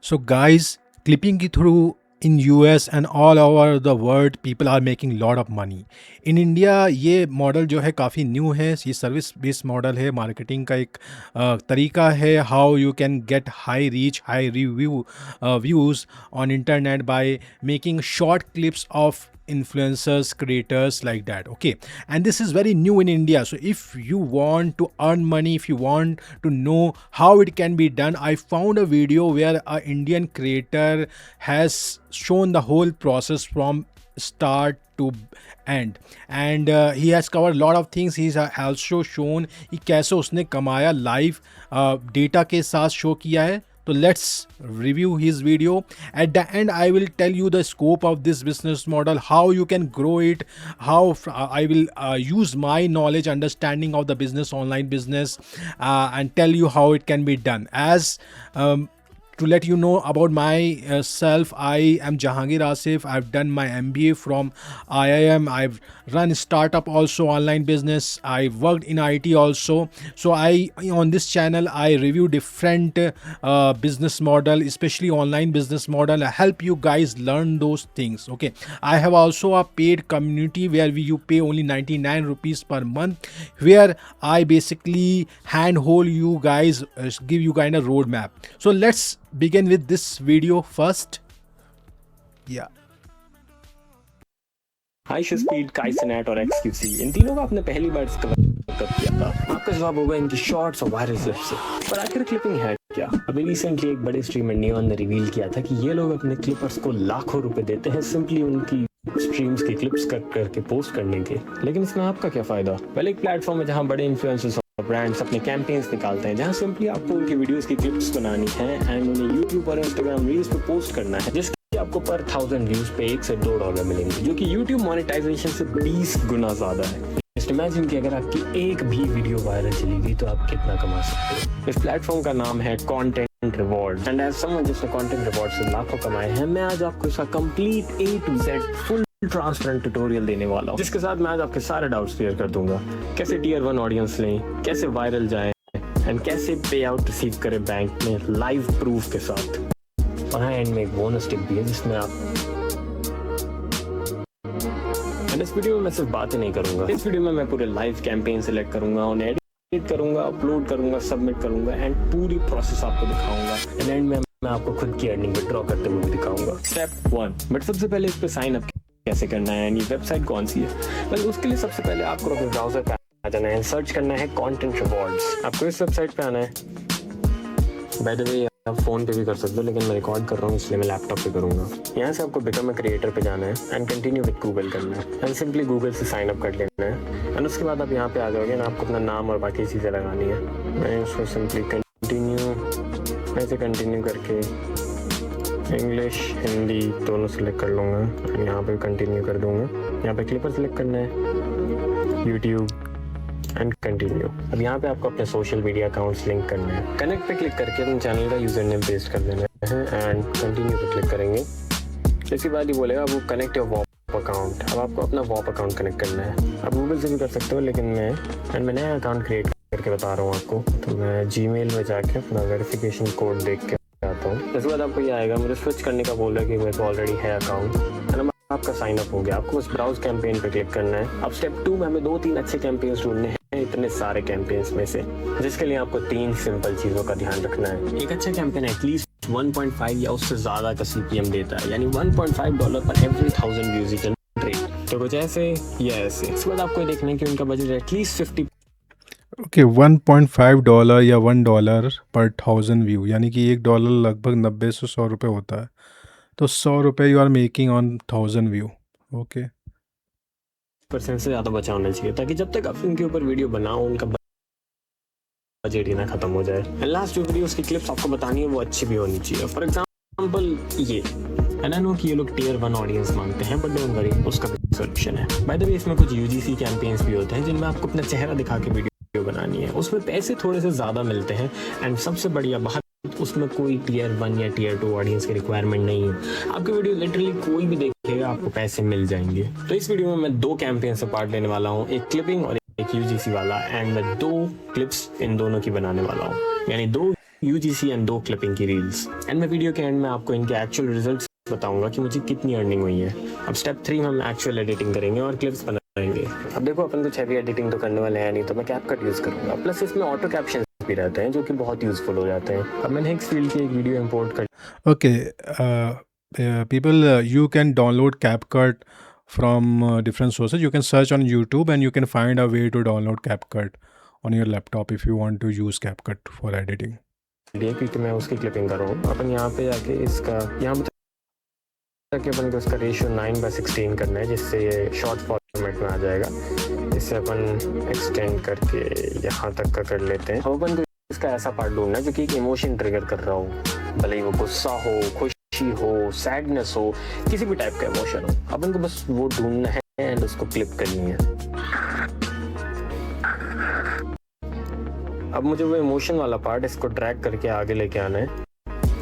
So guys, clipping it through in US and all over the world people are making lot of money. In India ये model जो है काफ़ी new है, ये service based model है, marketing का एक तरीका है how you can get high reach high review views on internet by making short clips of influencers creators like that. Okay, and this is very new in India. So if you want to earn money, if you want to know how it can be done, I found a video where a Indian creator has shown the whole process from start to end, and he has covered a lot of things. He's also shown कि कैसे उसने कमाया live data के साथ show किया है. So let's review his video. At the end, I will tell you the scope of this business model, how you can grow it, how I will use my knowledge, understanding of the business, online business, and tell you how it can be done. As to let you know about myself, I am Jahangir Asif. I've done my MBA from IIM. I've run startup also, online business. I worked in IT also. So I on this channel I review different business model, especially online business model. I help you guys learn those things. Okay. I have also a paid community where you pay only 99 rupees per month, where I basically handhold you guys, give you kind of roadmap. So let's begin with this video first. Yeah. High speed, Kai Cenat और XQC, इन तीनों का आपने पहली बार discover कब किया था? आपका जवाब होगा इनकी शॉर्ट्स और वायरल क्लिप्स से। पर आखिर क्लिपिंग है क्या? अभी रिसेंटली एक बड़े स्ट्रीमर नियॉन ने रिवील किया था कि ये लोग अपने क्लिपर्स को लाखों रुपए देते हैं सिंपली उनकी स्ट्रीम्स की क्लिप्स कट करके पोस्ट करने के। लेकिन इसमें आपका क्या फायदा? पहले एक प्लेटफॉर्म है जहां बड़े इन्फ्लुएंसर्स और ब्रांड्स अपने कैंपेन्स निकालते हैं, जहां सिंपली आपको उनकी वीडियोस की क्लिप्स बनानी है एंड उन्हें यूट्यूब और इंस्टाग्राम रील्स पे पोस्ट करना है, जिसके आपको पर 1000 व्यूज पे $1 से $2 मिलेंगे, जो कि YouTube मोनेटाइजेशन से 20 गुना ज्यादा है। जस्ट इमेजिन कि अगर आपकी एक भी वीडियो वायरल चली गई तो आप कितना कमा सकते हो। इस प्लेटफॉर्म का नाम है content reward and as someone जिसने कंटेंट रिवॉर्ड से लाखों कमाए हैं, मैं आज आपको इसका complete A to Z full transparent tutorial देने वाला हूँ, जिसके साथ मैं आज आपके सारे डाउट्स क्लियर कर दूंगा। कैसे Tier 1 ऑडियंस लें, कैसे वायरल जाए एंड कैसे पे आउट रिसीव करें बैंक में लाइव प्रूफ के साथ। और हाँ, एंड में एक बोनस टिप भी है जिसमें आप इस वीडियो में मैं सिर्फ बातें नहीं करूंगा, इस वीडियो में मैं पूरे लाइव कैंपेन सिलेक्ट करूंगा, उन्हें एडिट करूंगा, अपलोड करूंगा, सबमिट करूंगा एंड पूरी प्रोसेस आपको दिखाऊंगा एंड एंड में मैं आपको खुद की अर्निंग विड्रॉ करते हुए दिखाऊंगा। स्टेप 1, बट सबसे पहले इस पे साइन अप कैसे करना है, ये वेबसाइट कौन सी है? वेल उसके लिए सबसे पहले आपको अपने ब्राउजर पे आ जाना है, सर्च करना है कंटेंट रिवॉर्ड्स। आपको इस वेबसाइट पे आना है। बाय द वे आप फोन पे भी कर सकते हो, लेकिन मैं रिकॉर्ड कर रहा हूँ इसलिए मैं लैपटॉप पे करूँगा। यहाँ से आपको बिकम अ क्रिएटर पे जाना है एंड कंटिन्यू विद गूगल करना है एंड सिंपली गूगल से साइन अप कर लेना है एंड उसके बाद आप यहाँ पे आ जाओगे ना, आपको अपना नाम और बाकी चीज़ें लगानी है। मैं उसको सिंपली कंटिन्यू ऐसे कंटिन्यू करके इंग्लिश हिंदी दोनों सेलेक्ट कर लूँगा एंड यहाँ पे कंटिन्यू कर दूँगा। यहाँ पे क्लिपर सेलेक्ट करना है, यूट्यूब एंड कंटिन्यू। अब यहाँ पे आपको अपने सोशल मीडिया अकाउंट्स लिंक करना है। कनेक्ट पे क्लिक करके अपने चैनल का यूजर नेम पेस्ट कर देना है एंड कंटिन्यू पे क्लिक करेंगे। इसके बाद ही बोलेगा वो कनेक्ट योर वॉप अकाउंट। अब आपको अपना वॉप अकाउंट कनेक्ट करना है। आप गूगल से भी कर सकते हो, लेकिन मैं नया अकाउंट क्रिएट करके बता रहा हूँ आपको। तो मैं जीमेल में जाके अपना वेरिफिकेशन कोड देख के आता हूँ। इसके बाद आपको ये आएगा, मुझे स्विच करने का बोल रहा है कि मेरे को ऑलरेडी है अकाउंट, आपका साइन अप हो गया। आपको बस ब्राउज कैंपेन पे क्लिक करना है। अब स्टेप 2 में हमें 2-3 अच्छे कैंपेन्स ढूंढने हैं इतने सारे कैंपेन्स में से, जिसके लिए आपको 3 सिंपल चीजों का ध्यान रखना है। एक अच्छा कैंपेन एटलीस्ट 1.5 या उससे ज्यादा का CPM देता है, यानी $1.5 पर एवरी 1000 व्यूज ही जनरेट। तो कुछ ऐसे या ऐसे। इसके बाद आपको देखना है कि उनका बजट एटलीस्ट 50। ओके, $1.5 या $1 पर 1000 व्यू, यानी कि $1 लगभग 90 से 100 रुपये होता है। तो 100 रुपये you are making on 1000 view. Okay, % से ज़्यादा बचा होना चाहिए, ताकि जब तक आप उनके ऊपर वीडियो बनाओ उनका बजट ही ना खत्म हो जाए। एंड लास्ट जो वीडियोस की क्लिप्स आपको बतानी है वो अच्छी भी होनी चाहिए। फॉर एग्जांपल ये एंड आई नो कि ये लोग Tier 1 ऑडियंस मांगते हैं, बट डोंट वरी, उसका भी सोल्यूशन है। बाय द वे इसमें कुछ UGC कैंपेन्स भी होते हैं जिनमें आपको अपना चेहरा दिखा के वीडियो बनानी है। उसमें पैसे थोड़े से ज़्यादा मिलते हैं एंड सबसे बढ़िया बात, उसमें कोई Tier 1 या Tier 2 ऑडियंस की रिक्वायरमेंट नहीं है। आपकी वीडियो लिटरली कोई भी देखेगा, आपको पैसे मिल जाएंगे। तो इस वीडियो में मैं 2 कैंपेन से पार्ट लेने वाला हूँ, एक क्लिपिंग और एक UGC वाला, एंड मैं 2 क्लिप्स इन दोनों की बनाने वाला हूँ, यानी 2 UGC एंड 2 क्लिपिंग की रील्स। एंड मैं वीडियो के एंड में आपको इनके एक्चुअल रिजल्ट्स बताऊंगा कि मुझे कितनी अर्निंग हुई है। अब स्टेप 3 में हम एक्चुअल एडिटिंग करेंगे और क्लिप्स बनाएंगे। अब देखो अपन कुछ हैवी एडिटिंग तो करने वाले हैं नहीं, तो मैं कैपकट यूज़ करूँगा। प्लस इसमें ऑटो कैप्शन भी रहते हैं जो कि बहुत यूज़फुल हो जाते हैं। अब मैंने Xfeel की एक वीडियो इंपोर्ट कर Okay, people, you can download CapCut from different sources. You can search on YouTube and you can find a way to download CapCut on your laptop if you want to use CapCut for editing. लिया क्योंकि मैं उसकी clipping कर रहा हूँ। अपन यहाँ पे जाके इसका यहाँ पे जाके अपन को इसका रेशियो 9:16 करना है, जिससे ये शॉर्ट फॉर्मेट में आ जाएगा। इससे अपन एक्सटेंड करके यहाँ तक का कर लेते हैं। अब अपन को इसका ऐसा पार्ट ढूंढना है जो कि एक इमोशन ट्रिगर कर रहा हो, भले ही वो गुस्सा हो, खुशी हो, सैडनेस हो, किसी भी टाइप का इमोशन हो। अपन को बस वो ढूंढना है एंड उसको क्लिप करनी है। अब मुझे वो इमोशन वाला पार्ट इसको ड्रैग करके आगे लेके आना है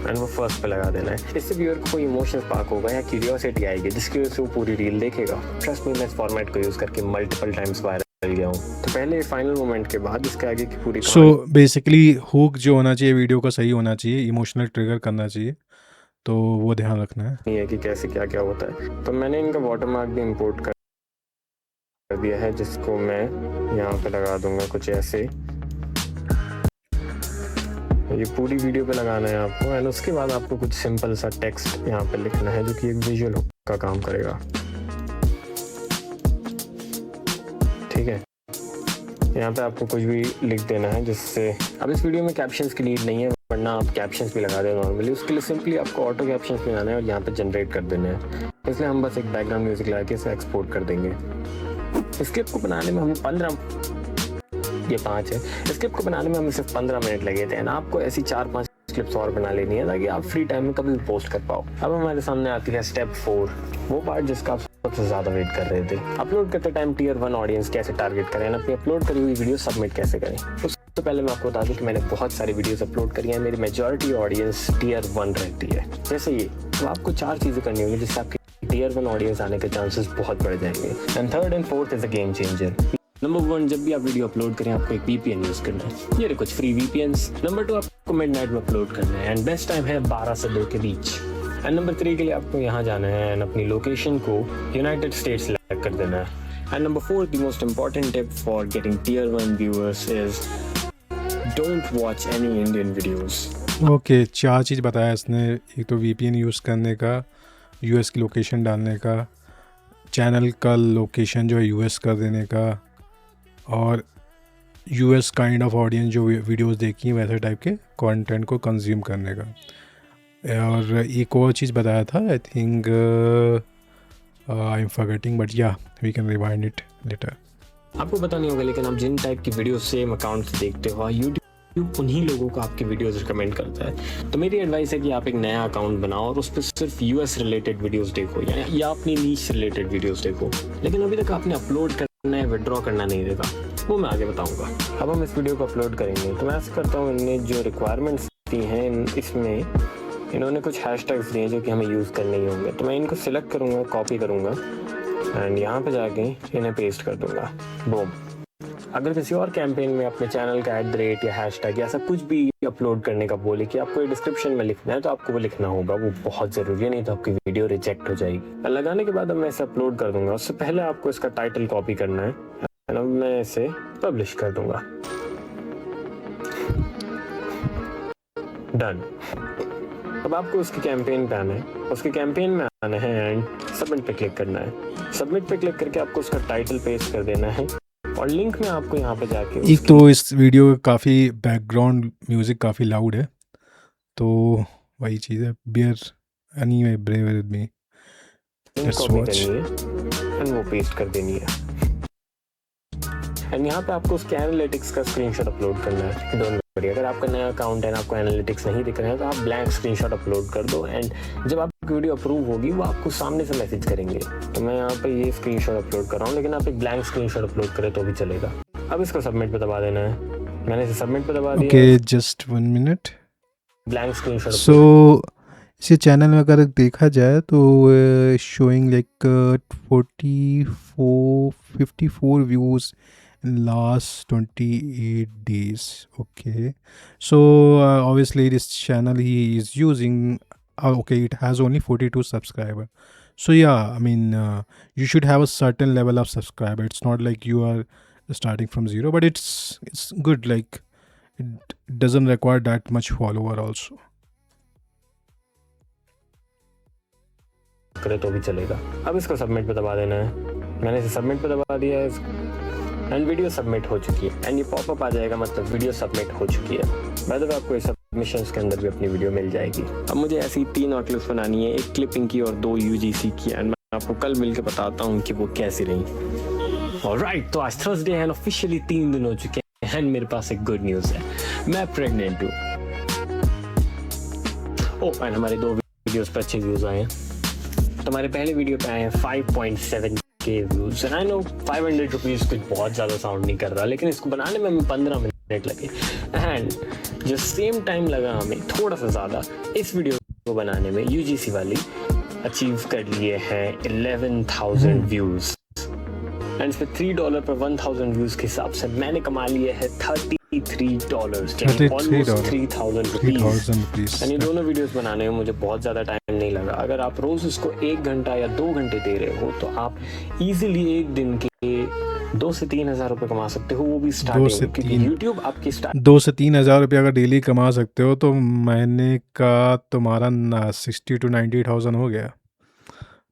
एंड वो फर्स्ट पे लगा देना है। इससे व्यूअर को कोई इमोशन स्पार्क होगा या क्यूरियोसिटी आएगी, जिसकी वजह से वो पूरी रील देखेगा। ट्रस्ट मी, मैं इस फॉर्मेट को यूज़ करके मल्टीपल टाइम्स वायरल गया हूँ। तो पहले फाइनल मोमेंट के बाद इसके आगे की पूरी So basically हुक जो होना चाहिए वीडियो का सही होना चाहिए, इमोशनल ट्रिगर करना चाहिए, तो वो ध्यान रखना है। कहानी है कि कैसे क्या क्या होता है। तो मैंने इनका वाटरमार्क भी इंपोर्ट कर दिया है, जिसको मैं यहाँ पे लगा दूंगा कुछ ऐसे। ये पूरी वीडियो पे लगाना है आपको एंड उसके बाद आपको कुछ सिंपल सा टेक्स्ट यहाँ पे लिखना है जो कि एक विजुअल हुक का काम करेगा। ठीक है, यहाँ पे आपको कुछ भी लिख देना है जिससे, अब इस वीडियो में कैप्शंस की नीड नहीं है, वरना आप कैप्शंस भी लगा दें नॉर्मली। उसके लिए सिंपली आपको ऑटो कैप्शंस में आना है और यहाँ पे जनरेट कर देना है। इसलिए हम बस एक बैकग्राउंड म्यूजिक लगा के इसे एक्सपोर्ट कर देंगे। इस क्लिप को बनाने में हम 5 है। इस क्लिप को बनाने में हमें सिर्फ 15 मिनट लगे थे एंड आपको ऐसी 4-5 क्लिप्स और बना लेनी है ताकि आप फ्री टाइम में कभी भी पोस्ट कर पाओ। अब हमारे सामने आती है स्टेप 4, वो पार्ट जिसका आप सबसे ज़्यादा वेट कर रहे थे। अपलोड करते टाइम Tier 1 ऑडियंस कैसे टारगेट करें, अपनी अपलोड करी हुई वीडियो सबमिट कैसे करें। उससे पहले मैं आपको बता दूं कि मैंने बहुत सारी वीडियोस अपलोड करी हैं। मेरी मेजॉरिटी ऑडियंस Tier 1 रहती है, जैसे ये। तो आपको 4 चीज़ें करनी होगी जिससे आपकी Tier 1 ऑडियंस आने के चांसेस बहुत बढ़ जाएंगे। And third and fourth is a game changer. Number 1, जब भी आप वीडियो अपलोड करें आपको एक VPN यूज़ करना है। ये रहे कुछ फ्री VPNs। नंबर 2, आपको मिडनाइट में अपलोड करना है एंड बेस्ट टाइम है 12 से 2 के बीच। एंड नंबर 3 के लिए आपको यहाँ जाना है एंड अपनी लोकेशन को यूनाइटेड स्टेट्स सेलेक्ट कर देना है। And number 4, the most important tip for getting Tier 1 viewers is don't watch any Indian videos. Okay, 4 चीज़ बताया इसने। एक तो VPN यूज़ करने का, US की लोकेशन डालने का, चैनल का लोकेशन जो है US कर देने का, और US काइंड ऑफ ऑडियंस जो वीडियोस देखी हैं वैसे टाइप के कंटेंट को कंज्यूम करने का। और एक और चीज़ बताया था, I think I am forgetting, but yeah we can rewind it later. आपको पता नहीं होगा, लेकिन आप जिन टाइप की वीडियो सेम अकाउंट से देखते हो, यूट्यूब उन्हीं लोगों को आपके वीडियोस रिकमेंड करता है। तो मेरी एडवाइस है कि आप एक नया अकाउंट बनाओ और उस पर सिर्फ US रिलेटेड वीडियोस देखो या अपनी नीश रिलेटेड वीडियोस देखो। लेकिन अभी तक आपने अपलोड करना है, विड्रॉ करना नहीं देखा, वो मैं आगे बताऊंगा। अब हम इस वीडियो को अपलोड करेंगे तो मैं ऐसा करता हूँ, इनने जो रिक्वायरमेंट्स दी हैं इसमें इन्होंने कुछ हैशटैग्स दिए जो कि हमें यूज़ करने ही होंगे। तो मैं इनको सिलेक्ट करूँगा, कॉपी करूँगा एंड यहाँ पे जाके इन्हें पेस्ट कर दूँगा। बूम। अगर किसी और कैंपेन में अपने चैनल का @ या हैशटैग या ऐसा कुछ भी अपलोड करने का बोले कि आपको डिस्क्रिप्शन में लिखना है, तो आपको वो लिखना होगा, वो बहुत ज़रूरी है, नहीं तो आपकी वीडियो रिजेक्ट हो जाएगी। लगाने के बाद अब मैं इसे अपलोड कर दूँगा। उससे पहले आपको इसका टाइटल कॉपी करना है। अब मैं इसे पब्लिश कर दूँगा। डन। अब आपको उसके कैंपेन पे आना है, उसके कैंपेन में आना है एंड सबमिट पे क्लिक करना है। सबमिट पे क्लिक करके आपको उसका टाइटल पेस्ट कर देना है और लिंक में आपको यहाँ पे जाके एक तो इस वीडियो में काफ़ी बैकग्राउंड म्यूज़िक काफ़ी लाउड है, तो वही चीज़ है। Bear anyway brave with me, let's copy watch. करनी है एंड वो पेस्ट कर देनी है। एंड यहाँ पे आपको उसके एनालिटिक्स का स्क्रीनशॉट अपलोड करना है। डोंट वरी, अगर आपका नया अकाउंट है, आपको एनालिटिक्स नहीं दिख रहे हैं, तो आप ब्लैंक स्क्रीनशॉट अपलोड कर दो एंड जब आपकी वीडियो अप्रूव होगी वो आपको सामने से मैसेज करेंगे। तो मैं यहाँ पे ये स्क्रीनशॉट अपलोड कर रहा हूँ, लेकिन आप एक ब्लैंक स्क्रीनशॉट अपलोड करें तो भी चलेगा। अब इसको सबमिट पे दबा देना है। मैंने इसे सबमिट पे दबा दिया। Okay, just 1 minute. Blank screenshot. So इसे चैनल में अगर देखा जाए तो showing like 54 views in last 28 days. Okay, so obviously this channel he is using, okay, it has only 42 subscriber. So yeah, I mean, you should have a certain level of subscriber. It's not like you are starting from zero, but it's good. Like it doesn't require that much follower also. करे तो भी चलेगा। अब इसको submit पे दबा देना है। मैंने इसे सबमिट पे दबा दिया है एंड वीडियो सबमिट हो चुकी है एंड ये पॉपअप आ जाएगा, मतलब वीडियो सबमिट हो चुकी है। बाय द वे आपको इस सबमिशंस के अंदर भी अपनी वीडियो मिल जाएगी। अब मुझे ऐसी 3 और क्लिप्स बनानी है, एक क्लिपिंग की और 2 यूजीसी की, एंड मैं आपको कल मिल के बताता हूँ कि वो कैसी रही। ऑलराइट, तो आज थर्सडे है, ऑफिशियली 3 दिन हो चुके हैं एंड मेरे पास एक गुड न्यूज़ है, मैं प्रेग्नेंट हूँ। ओह, एंड हमारे 2 वीडियोस पर अच्छे व्यूज आए हैं। तो हमारे पहले वीडियो पे आए हैं 5.7K views and I know 500 rupees कुछ बहुत ज़्यादा साउंड नहीं कर रहा, लेकिन इसको बनाने में हमें 15 मिनट लगे एंड जो सेम टाइम लगा हमें थोड़ा सा ज़्यादा इस वीडियो को बनाने में, यूजीसी वाली अचीव कर लिए हैं 11,000 व्यूज़ एंड इस पर $3 पर 1,000 व्यूज़ के हिसाब से मैंने कमा लिए हैं $33, ऑलमोस्ट 3,000 रुपीज़। ये दोनों वीडियोस बनाने में मुझे बहुत ज़्यादा टाइम नहीं लगा। अगर आप रोज़ इसको 1 घंटा या 2 घंटे दे रहे हो तो आप इजीली एक दिन के 2 से 3 हज़ार रुपये कमा सकते हो, वो भी स्टार्टिंग, क्योंकि यूट्यूब आपकी 2 से 3 हज़ार रुपये अगर डेली कमा सकते हो तो महीने का तुम्हारा 60 to 90,000 हो गया,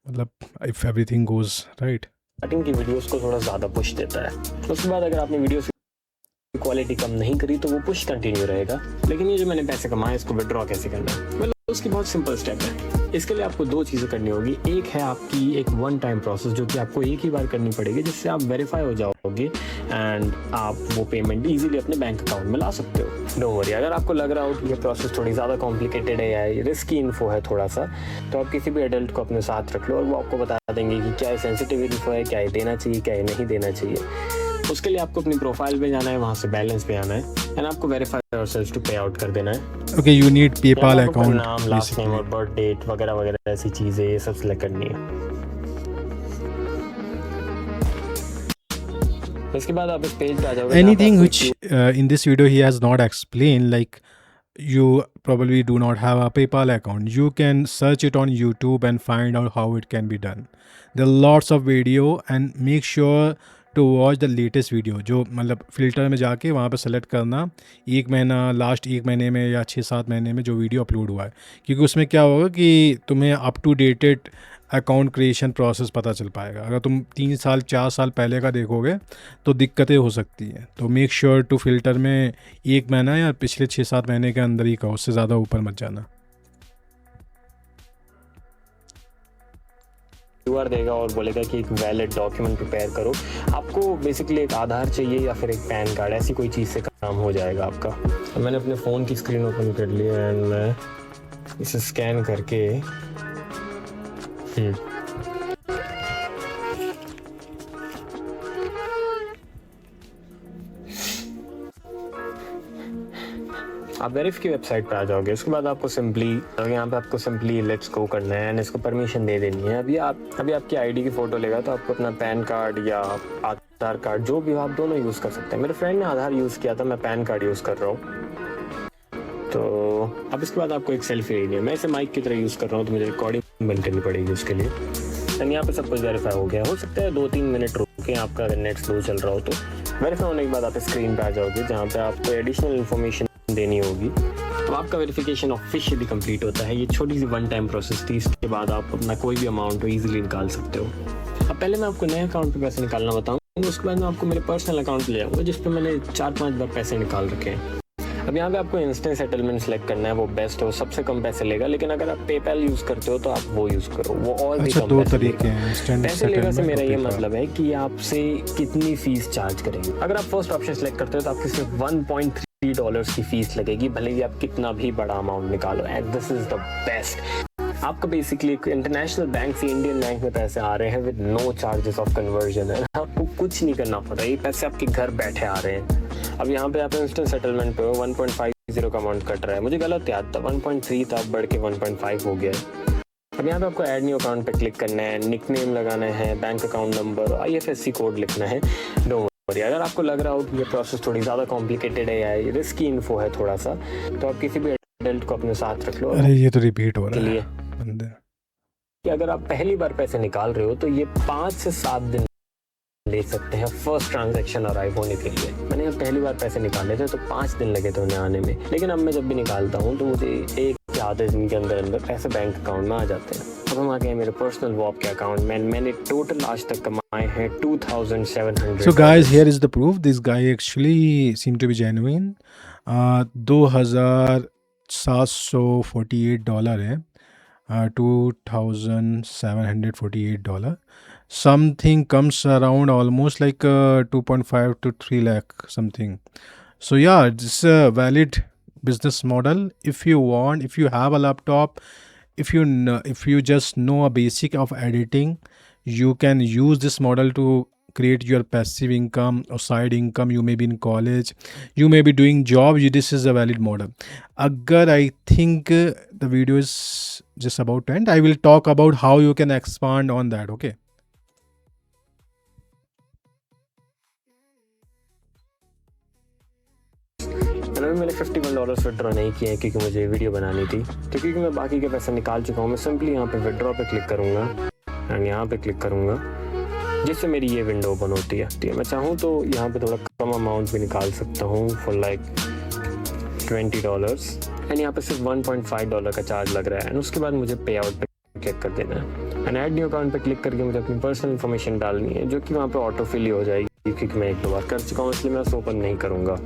मतलब if everything goes right. Starting की वीडियोस को थोड़ा ज़्यादा पुश देता है। उसके बाद अगर आपने वीडियोस की क्वालिटी कम नहीं करी तो वो पुश कंटिन्यू रहेगा। लेकिन ये जो मैंने पैसे कमाए इसको विड्रॉ कैसे करना है, मतलब उसकी बहुत सिंपल स्टेप है। इसके लिए आपको 2 चीज़ें करनी होगी। एक है आपकी एक वन टाइम प्रोसेस जो कि आपको एक ही बार करनी पड़ेगी, जिससे आप वेरीफाई हो जाओगे एंड आप वो पेमेंट इजीली अपने बैंक अकाउंट में ला सकते हो। डोंट वरी, अगर आपको लग रहा हो कि ये प्रोसेस थोड़ी ज़्यादा कॉम्प्लिकेटेड है या रिस्की इन्फो है थोड़ा सा, तो आप किसी भी एडल्ट को अपने साथ रख लो और वो आपको बता देंगे कि क्या सेंसिटिव इन्फो है, क्या ये देना चाहिए, क्या ये नहीं देना चाहिए। उसके लिए आपको अपनी प्रोफाइल पे जाना है, वहाँ से बैलेंस पे आना है एंड आपको वेरीफाई योरसेल्फ टू पे आउट कर देना है। Okay, you need PayPal account, नाम, लास्ट नेम और बर्थ डेट वगैरह वगैरह ऐसी चीज़ें ये सब सिलेक्ट करनी है। इसके बाद आप इस पेज पे आ जाओगे। Anything which in this video he has not explained, like you probably do not have a PayPal account, you can search it on YouTube and find out how it can be done. There are lots of video and make sure to watch the latest video. जो मतलब filter में जाके वहाँ पे select करना 1 महीना, last 1 महीने में या 6-7 महीने में जो वीडियो अपलोड हुआ है, क्योंकि उसमें क्या होगा कि तुम्हें up to dated account creation process पता चल पाएगा। अगर तुम 3 साल 4 साल पहले का देखोगे तो दिक्कतें हो सकती हैं। तो मेक श्योर टू फिल्टर में 1 महीना या पिछले 6-7 महीने के अंदर ही का, उससे ज़्यादा ऊपर मत जाना। QR देगा और बोलेगा कि एक वैलिड डॉक्यूमेंट प्रिपेयर करो। आपको बेसिकली एक आधार चाहिए या फिर एक पैन कार्ड, ऐसी कोई चीज़ से काम हो जाएगा आपका। तो मैंने अपने फ़ोन की स्क्रीन ओपन कर ली एंड मैं इसे स्कैन करके आप वेरीफ की वेबसाइट पे आ जाओगे। उसके बाद आपको सिंपली यहाँ पे आपको सिंपली लेट्स गो करना है एंड इसको परमिशन दे देनी है। अभी आपकी आईडी की फ़ोटो लेगा तो आपको अपना पैन कार्ड या आधार कार्ड जो भी हो आप दोनों यूज़ कर सकते हैं। मेरे फ्रेंड ने आधार यूज़ किया था, मैं पैन कार्ड यूज़ कर रहा हूँ। तो अब इसके बाद आपको एक सेल्फी लेनी है। मैं इसे माइक की तरह यूज़ कर रहा हूँ तो मुझे रिकॉर्डिंग बंद करनी पड़ेगी उसके लिए। एंड यहाँ पे सब कुछ वेरीफाई हो गया। हो सकता है 2-3 मिनट रुके आपका, अगर नेट स्लो चल रहा हो तो। वेरीफाई होने के बाद आप स्क्रीन पे आ जाओगे जहाँ पे आपको एडिशनल इन्फॉर्मेशन देनी होगी। अब आपका वेरिफिकेशन ऑफिशियली कंप्लीट होता है। ये छोटी सी वन टाइम प्रोसेस थी, इसके बाद आप अपना कोई भी अमाउंट इजीली निकाल सकते हो। अब पहले मैं आपको नए अकाउंट पे पैसे निकालना बताऊंगा, उसके बाद मैं आपको मेरे पर्सनल अकाउंट ले जाऊँगा जिस पे मैंने 4-5 बार पैसे निकाल रखे हैं। अब यहाँ पे आपको इंस्टेंट सेटलमेंट सेलेक्ट करना है, वो बेस्ट हो, सबसे कम पैसे लेगा। लेकिन अगर आप पेपैल यूज़ करते हो तो आप वो यूज़ करो, वो और भी कम पैसे लेगा। पैसे लेगा से मेरा ये मतलब है कि आपसे कितनी फीस चार्ज करेंगे। अगर आप फर्स्ट ऑप्शन सेलेक्ट करते हो तो आपकी सिर्फ $1.3 की फीस लगेगी, भले ही आप कितना भी बड़ा अमाउंट निकालो। And this is the best. आपको बेसिकली इंटरनेशनल बैंक से इंडियन बैंक में पैसे आ रहे हैं with no charges of conversion है। आपको कुछ नहीं करना पड़ रहा, ये पैसे आपके घर बैठे आ रहे हैं। अब यहाँ पे आप इंस्टेंट सेटलमेंट पे हो, 1.50 का अमाउंट कट रहा है। मुझे गलत याद था, 1.3 था, बढ़ के 1.5 हो गया है। अब यहाँ पे आपको ऐड न्यू अकाउंट पे क्लिक करना है, निकनेम लगाना है, बैंक अकाउंट नंबर और IFSC कोड लिखना है। और अगर आपको लग रहा हो कि ये प्रोसेस थोड़ी ज़्यादा कॉम्प्लिकेटेड है या रिस्की इन्फो है थोड़ा सा, तो आप किसी भी एडल्ट को अपने साथ रख लो। अरे ये तो रिपीट हो के रहा लिए है बंदे। कि अगर आप पहली बार पैसे निकाल रहे हो तो ये 5 से 7 दिन ले सकते हैं फर्स्ट ट्रांजैक्शन अराइव होने के लिए। मैंने जब पहली बार पैसे निकाले थे तो 5 दिन लगे थे उन्हें आने में, लेकिन अब मैं जब भी निकालता हूँ तो मुझे 1 या आधे दिन के अंदर अंदर पैसे बैंक अकाउंट में आ जाते हैं। अब हम आ गए मेरे पर्सनल वॉप के अकाउंट में। मैंने टोटल आज तक कमाए हैं $2,700। So guys, here is the proof. This guy actually seemed to be genuine. $2,748 है, $2,748. Something comes around almost like 2.5 to 3 lakh something. So yeah, this is a valid business model. If you want, if you have a laptop, if you just know a basic of editing, you can use this model to create your passive income or side income. You may be in college, you may be doing job, this is a valid model. Agar I think the video is just about to end, I will talk about how you can expand on that. Okay. मैंने $51 withdraw नहीं किए हैं क्योंकि मुझे video बनानी थी, तो क्योंकि मैं बाकी के पैसे निकाल चुका हूँ, मैं सिंपली यहाँ पे विड्रॉ पे क्लिक करूँगा एंड यहाँ पे क्लिक करूँगा, जिससे मेरी ये विंडो ओपन होती है। मैं चाहूँ तो यहाँ पे थोड़ा कम अमाउंट भी निकाल सकता हूँ फॉर लाइक $20 एंड यहाँ पे सिर्फ $1.5 का चार्ज लग रहा है। एंड उसके बाद मुझे पे आउट पे क्लिक कर देना है एंड ऐड न्यू अकाउंट पे क्लिक करके मुझे अपनी पर्सनल इन्फॉर्मेशन डालनी है, जो कि वहाँ पे ऑटो फिल ही हो जाएगी क्योंकि मैं 1-2 बार कर चुका हूँ, इसलिए मैं उसे ओपन नहीं करूँगा।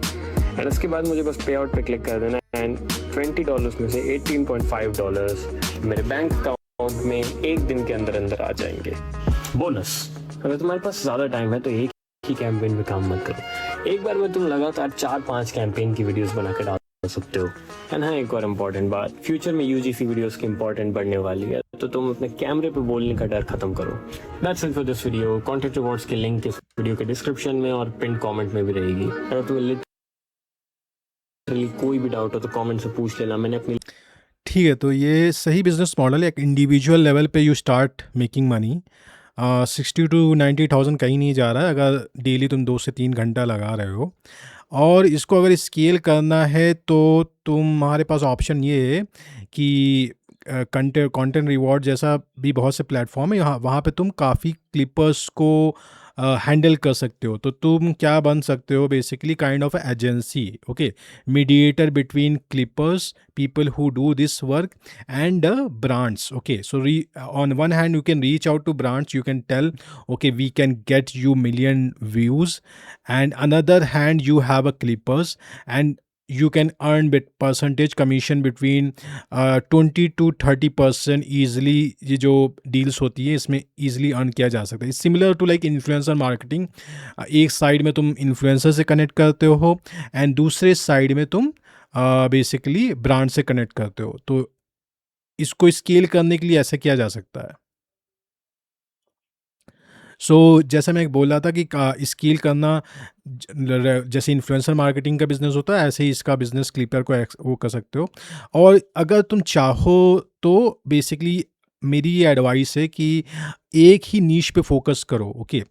एंड उसके बाद मुझे बस पे आउट पे क्लिक कर देना एंड $20 में से $18.5 मेरे बैंक अकाउंट में 1 दिन के अंदर अंदर आ जाएंगे। बोनस, अगर तुम्हारे पास ज़्यादा टाइम है तो एक ही कैंपेन में काम मत करो, एक बार में तुम लगातार 4-5 कैंपेन की वीडियोस बना के डाल सकते हो। एंड हाँ, एक और इम्पॉर्टेंट बात, फ्यूचर में यूजीसी वीडियोस की इम्पॉर्टेंट बढ़ने वाली है, तो तुम अपने कैमरे पे बोलने का डर खत्म करो। That's it for this video. Contact awards की लिंक इस वीडियो के डिस्क्रिप्शन में और पिन कॉमेंट में भी रहेगी। अगर तुम्हें लिटरली कोई भी डाउट हो तो कॉमेंट से पूछ लेना। मैंने अपनी ठीक है, तो ये सही बिजनेस मॉडल है। एक इंडिविजुअल लेवल पे you start making money. 60 to 90,000 कहीं नहीं जा रहा है अगर डेली तुम 2 से 3 घंटा लगा रहे हो। और इसको अगर स्केल करना है तो तुम्हारे पास ऑप्शन ये है कि कंटेंट रिवॉर्ड जैसा भी बहुत से प्लेटफॉर्म है, यहाँ वहाँ पे तुम काफ़ी क्लिपर्स को हैंडल कर सकते हो। तो तुम क्या बन सकते हो, basically kind of agency, okay, mediator between Clippers, people who do this work, and brands. Okay, so on one hand you can reach out to brands, you can tell, okay, we can get you million views, and another hand you have a clippers, and you can earn bit percentage commission between 20 to 30% easily। ये जो deals होती है इसमें easily earn किया जा सकता है। Similar to like influencer marketing, एक साइड में तुम इन्फ्लुएंसर से कनेक्ट करते हो एंड दूसरे साइड में तुम बेसिकली ब्रांड से कनेक्ट करते हो। तो इसको स्केल करने के लिए ऐसा किया जा सकता है। जैसा मैं बोल रहा था कि स्केल करना जैसे इन्फ्लुएंसर मार्केटिंग का बिजनेस होता है, ऐसे ही इसका बिजनेस क्लिपर को वो कर सकते हो। और अगर तुम चाहो तो बेसिकली मेरी ये एडवाइस है कि एक ही नीश पे फोकस करो। ओके,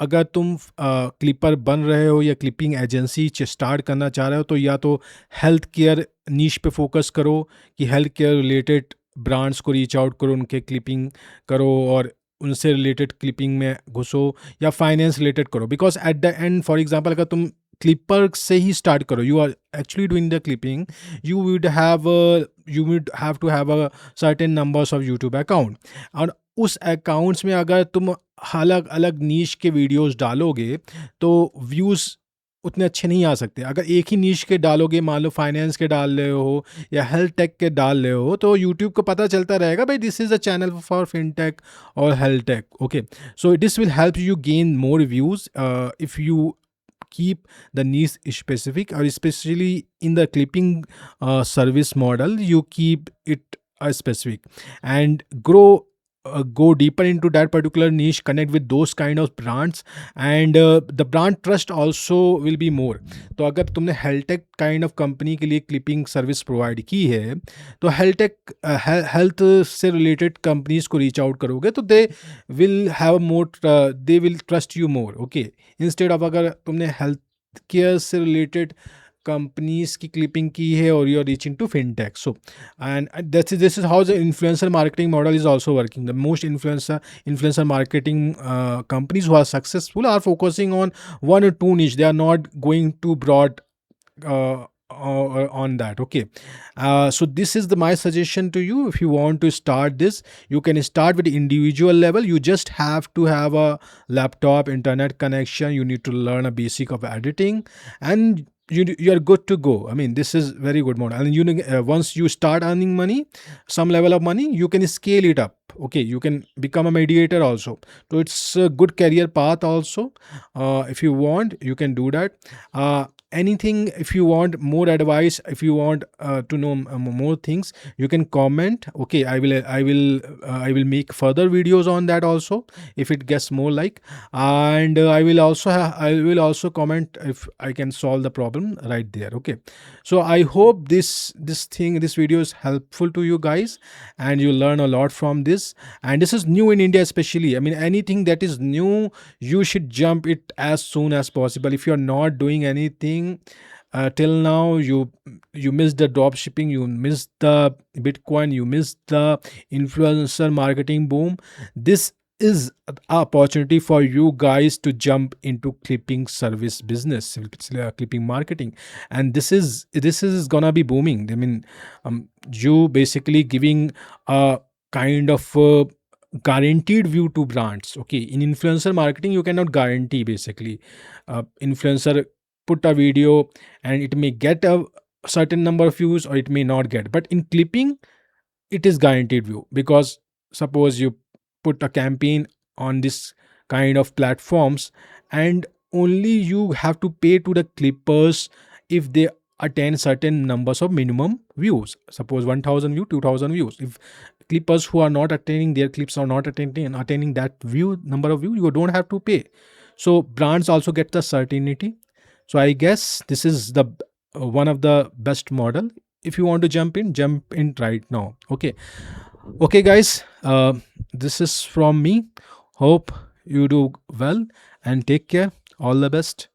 अगर तुम क्लिपर बन रहे हो या क्लिपिंग एजेंसी स्टार्ट करना चाह रहे हो तो या तो हेल्थ केयर नीश पे फोकस करो कि हेल्थ केयर रिलेटेड ब्रांड्स को रीच आउट करो, उनके क्लिपिंग करो और उनसे रिलेटेड क्लिपिंग में घुसो, या फाइनेंस रिलेटेड करो। Because at the end, for example, अगर तुम क्लिपर से ही स्टार्ट करो, you are actually doing the clipping, you would have to have a certain numbers of YouTube account, और उस अकाउंट्स में अगर तुम अलग अलग नीश के वीडियोस डालोगे तो व्यूज़ उतने अच्छे नहीं आ सकते। अगर एक ही नीश के डालोगे, मान लो फाइनेंस के डाल रहे हो या हेल्थ टेक के डाल रहे हो, तो यूट्यूब को पता चलता रहेगा भाई this is a channel for fintech और health tech. Okay, so this will help you gain more views if you keep the niche specific, or especially in the clipping service model you keep it specific and grow go deeper into that particular niche, connect with those kind of brands, and the brand trust also will be more. तो अगर तुमने हेल्टेक kind of company के लिए clipping service provide की है, तो healthtech health से related companies को रीच आउट करोगे तो they will have more, they will trust you more, okay. Instead of अगर तुमने हेल्थ केयर से रिलेटेड कंपनीज की क्लिपिंग की है और you are reaching to fintech, so and this is how the influencer marketing model is also working. The most influencer marketing companies who are successful are focusing on one or two niche. They are not going too broad on that, okay. So this is my suggestion to you. If you want to start this, you can start with the individual level. You just have to have a laptop, internet connection. You need to learn a basic of editing, and you are good to go. I mean, this is very good model, and once you start earning money, some level of money, you can scale it up, okay. You can become a mediator also, so it's a good career path also. If you want, you can do that. Anything, if you want more advice, if you want to know more things, you can comment, okay. I will make further videos on that also if it gets more like, and I will also comment if I can solve the problem right there, okay. So I hope this video is helpful to you guys, and you learn a lot from this. And this is new in India especially. I mean, anything that is new, you should jump it as soon as possible. If you're not doing anything till now, you missed the drop shipping, you missed the Bitcoin, you missed the influencer marketing boom. This is an opportunity for you guys to jump into clipping service business, clipping marketing, and this is gonna be booming. I mean, you basically giving a kind of guaranteed view to brands, okay. In influencer marketing, you cannot guarantee, basically. Influencer put a video and it may get a certain number of views or it may not get, but in clipping it is guaranteed view, because suppose you put a campaign on this kind of platforms, and only you have to pay to the clippers if they attain certain numbers of minimum views. Suppose 1000 view, 2000 views. If clippers who are not attaining, their clips are not attaining that view number of view, you don't have to pay. So brands also get the certainty. So I guess this is the one of the best model. If you want to jump in right now, okay guys, this is from me. Hope you do well and take care. All the best.